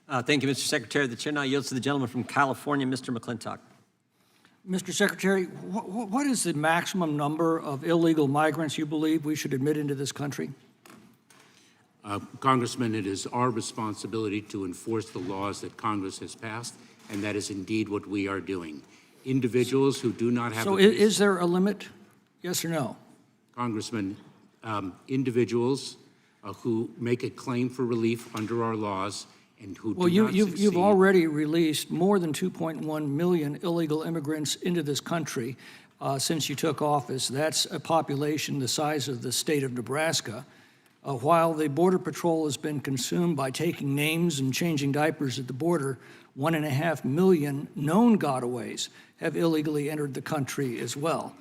Thank you, Mr. Secretary. The chair now yields to the gentleman from California, Mr. McClintock. Mr. Secretary, what is the maximum number of illegal migrants you believe we should admit into this country? Congressman, it is our responsibility to enforce the laws that Congress has passed, and that is indeed what we are doing. Individuals who do not have— So is there a limit, yes or no? Congressman, individuals who make a claim for relief under our laws and who do not succeed— You've already released more than 2.1 million illegal immigrants into this country since you took office. That's a population the size of the state of Nebraska. While the Border Patrol has been consumed by taking names and changing diapers at the border, 1.5 million known gotaways have illegally entered the country as well.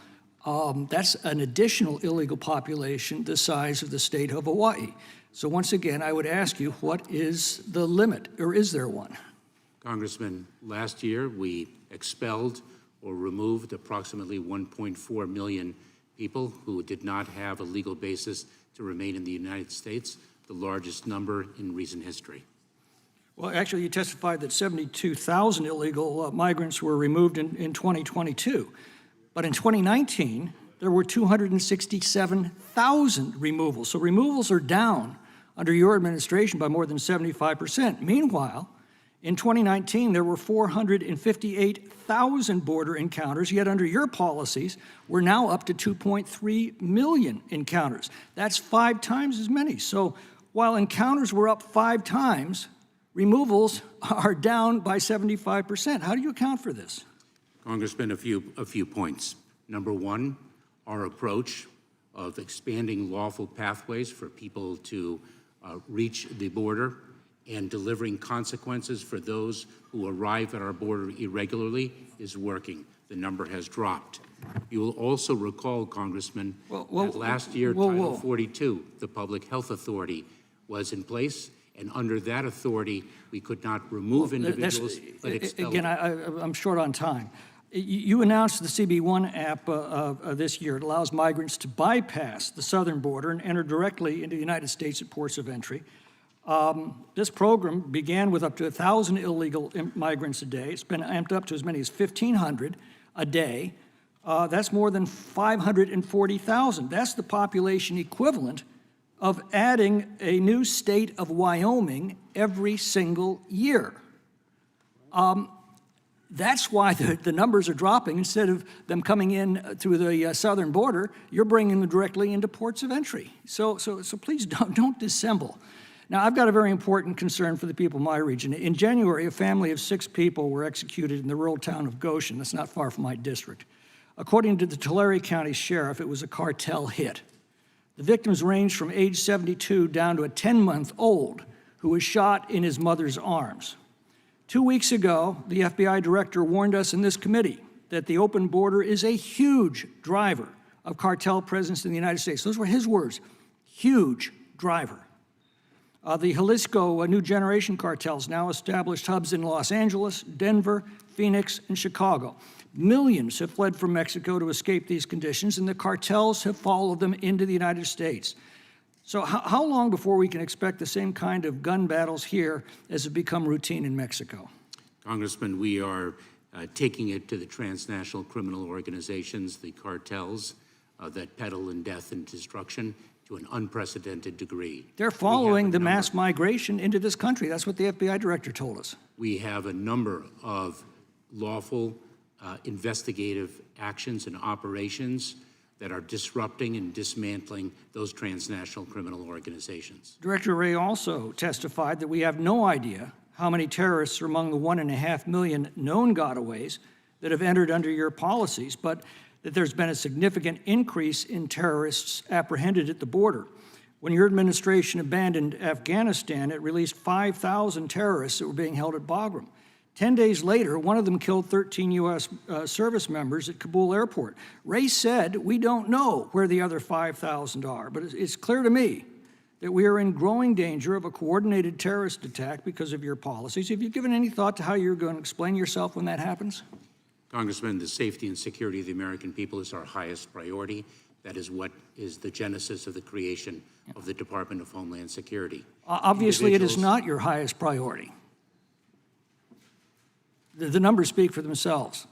That's an additional illegal population the size of the state of Hawaii. So once again, I would ask you, what is the limit, or is there one? Congressman, last year we expelled or removed approximately 1.4 million people who did not have a legal basis to remain in the United States, the largest number in recent history. Well, actually, you testified that 72,000 illegal migrants were removed in 2022. But in 2019, there were 267,000 removals. So removals are down under your administration by more than 75%. Meanwhile, in 2019, there were 458,000 border encounters, yet under your policies, we're now up to 2.3 million encounters. That's 5 times as many. So while encounters were up 5 times, removals are down by 75%. How do you account for this? Congressman, a few points. Number one, our approach of expanding lawful pathways for people to reach the border and delivering consequences for those who arrive at our border irregularly is working. The number has dropped. You will also recall, Congressman, that last year, Title 42, the Public Health Authority, was in place, and under that authority, we could not remove individuals, but expel them. Again, I'm short on time. You announced the CB1 app this year. It allows migrants to bypass the southern border and enter directly into the United States at ports of entry. This program began with up to 1,000 illegal migrants a day. It's been amped up to as many as 1,500 a day. That's more than 540,000. That's the population equivalent of adding a new state of Wyoming every single year. That's why the numbers are dropping. Instead of them coming in through the southern border, you're bringing them directly into ports of entry. So please don't dissemble. Now, I've got a very important concern for the people of my region. In January, a family of 6 people were executed in the rural town of Goshen. That's not far from my district. According to the Tulare County Sheriff, it was a cartel hit. The victims ranged from age 72 down to a 10-month-old who was shot in his mother's arms. 2 weeks ago, the FBI director warned us in this committee that the open border is a huge driver of cartel presence in the United States. Those were his words, huge driver. The Jalisco New Generation cartels now established hubs in Los Angeles, Denver, Phoenix, and Chicago. Millions have fled from Mexico to escape these conditions, and the cartels have followed them into the United States. So how long before we can expect the same kind of gun battles here as have become routine in Mexico? Congressman, we are taking it to the transnational criminal organizations, the cartels that peddle in death and destruction, to an unprecedented degree. They're following the mass migration into this country. That's what the FBI director told us. We have a number of lawful investigative actions and operations that are disrupting and dismantling those transnational criminal organizations. Director Wray also testified that we have no idea how many terrorists are among the 1.5 million known gotaways that have entered under your policies, but that there's been a significant increase in terrorists apprehended at the border. When your administration abandoned Afghanistan, it released 5,000 terrorists that were being held at Bagram. 10 days later, one of them killed 13 U.S. service members at Kabul airport. Ray said, we don't know where the other 5,000 are, but it's clear to me that we are in growing danger of a coordinated terrorist attack because of your policies. Have you given any thought to how you're going to explain yourself when that happens? Congressman, the safety and security of the American people is our highest priority. That is what is the genesis of the creation of the Department of Homeland Security. Obviously, it is not your highest priority. The numbers speak for themselves.